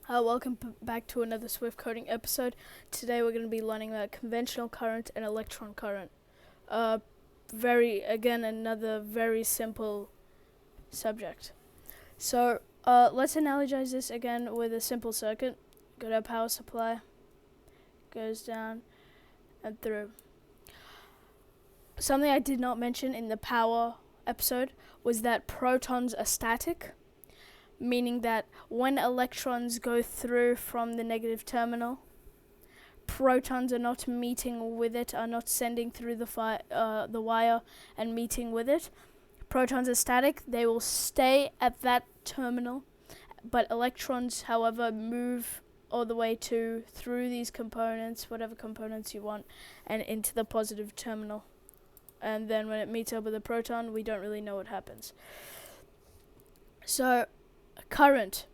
Welcome back to another Swift Coding episode. Today we're going to be learning about conventional current and electron current. Another very simple subject. So let's analogize this again with a simple circuit. Got our power supply, goes down and through. Something I did not mention in the power episode was that protons are static, meaning that when electrons go through from the negative terminal, protons are not meeting with it, are not sending through the wire and meeting with it. Protons are static, they will stay at that terminal, but electrons, however, move all the way through these components, whatever components you want, and into the positive terminal. And then when it meets up with a proton, we don't really know what happens. So, current.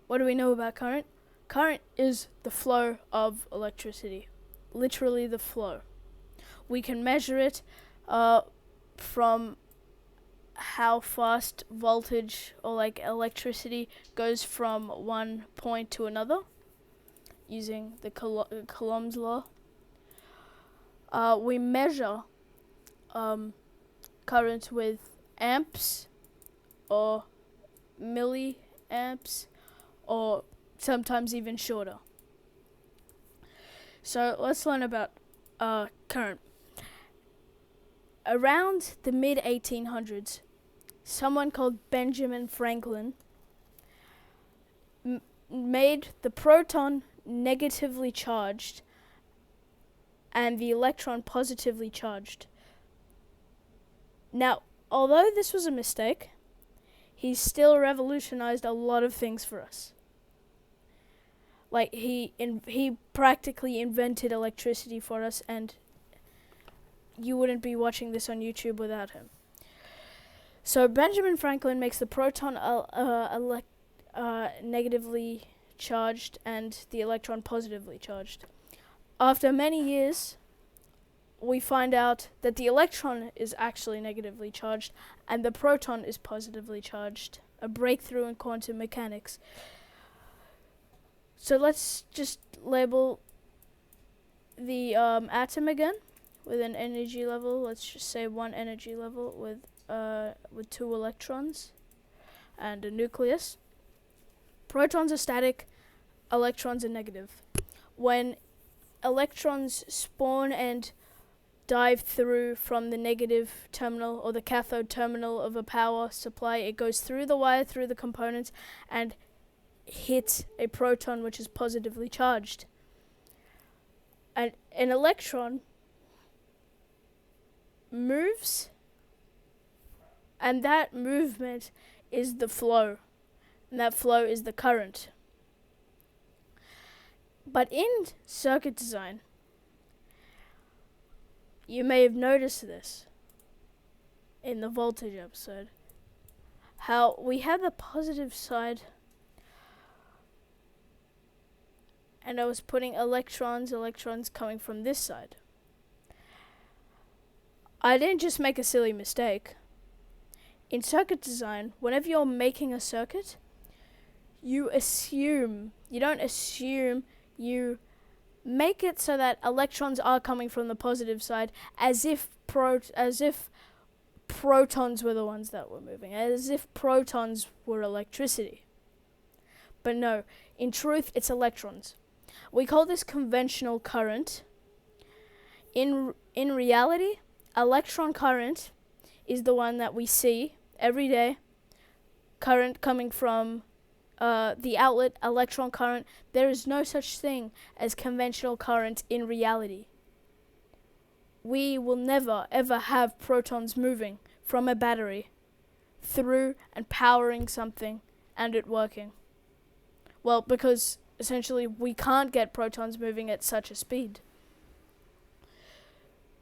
What do we know about current? Current is the flow of electricity. Literally the flow. We can measure it from how fast voltage or electricity goes from one point to another using the Coulomb's law. We measure current with amps or milliamps, or sometimes even shorter. So let's learn about current. Around the mid-1800s, someone called Benjamin Franklin made the proton negatively charged and the electron positively charged. Now, although this was a mistake, he still revolutionized a lot of things for us. He practically invented electricity for us, and you wouldn't be watching this on YouTube without him. So Benjamin Franklin makes the proton negatively charged and the electron positively charged. After many years, we find out that the electron is actually negatively charged and the proton is positively charged. A breakthrough in quantum mechanics. So let's just label the atom again with an energy level. Let's just say one energy level with 2 electrons and a nucleus. Protons are static, electrons are negative. When electrons spawn and dive through from the negative terminal or the cathode terminal of a power supply, it goes through the wire, through the components, and hits a proton which is positively charged. And an electron moves, and that movement is the flow, and that flow is the current. But in circuit design, you may have noticed this in the voltage episode, how we have the positive side, and I was putting electrons coming from this side. I didn't just make a silly mistake. In circuit design, whenever you're making a circuit, you make it so that electrons are coming from the positive side, as if protons were the ones that were moving, as if protons were electricity. But no, in truth, it's electrons. We call this conventional current. In reality, electron current is the one that we see every day. Current coming from the outlet, electron current. There is no such thing as conventional current in reality. We will never ever have protons moving from a battery through and powering something and it working. Well, because essentially we can't get protons moving at such a speed.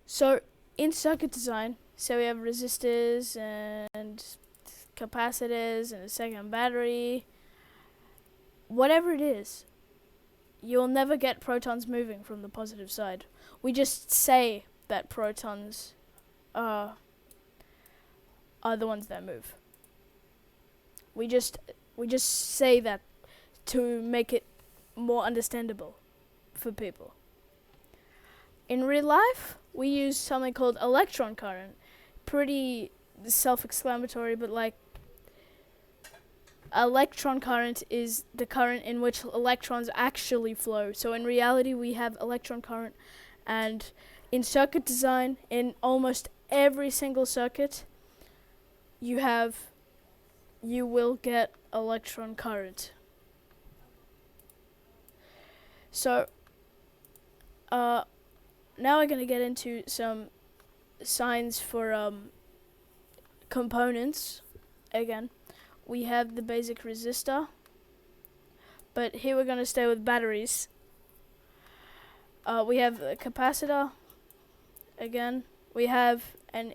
So in circuit design, so we have resistors and capacitors and a second battery. Whatever it is, you'll never get protons moving from the positive side. We just say that protons are the ones that move. We just say that to make it more understandable for people. In real life, we use something called electron current. Pretty self-explanatory, but like, electron current is the current in which electrons actually flow. So in reality, we have electron current, and in circuit design, in almost every single circuit, you will get electron current. So now we're going to get into some signs for components. Again, we have the basic resistor, but here we're going to stay with batteries. We have a capacitor. Again, we have an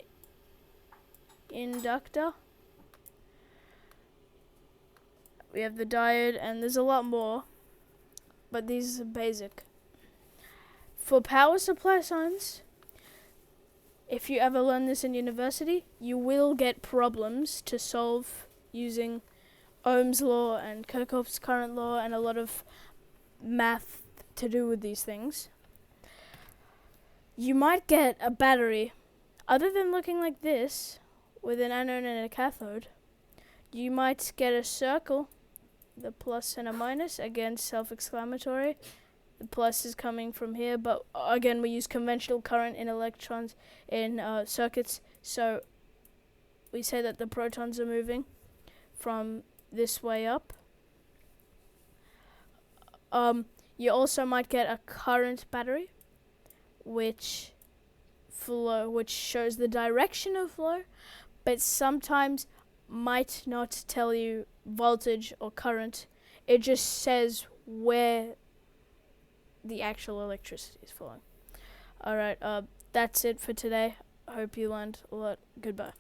inductor. We have the diode, and there's a lot more, but these are basic. For power supply signs, if you ever learn this in university, you will get problems to solve using Ohm's law and Kirchhoff's current law and a lot of math to do with these things. You might get a battery, other than looking like this, with an anode and a cathode. You might get a circle, the plus and a minus, again self-explanatory. The plus is coming from here, but again we use conventional current in electrons in circuits, so we say that the protons are moving from this way up. You also might get a current battery, which shows the direction of flow, but sometimes might not tell you voltage or current. It just says where the actual electricity is flowing. Alright, that's it for today. I hope you learned a lot. Goodbye.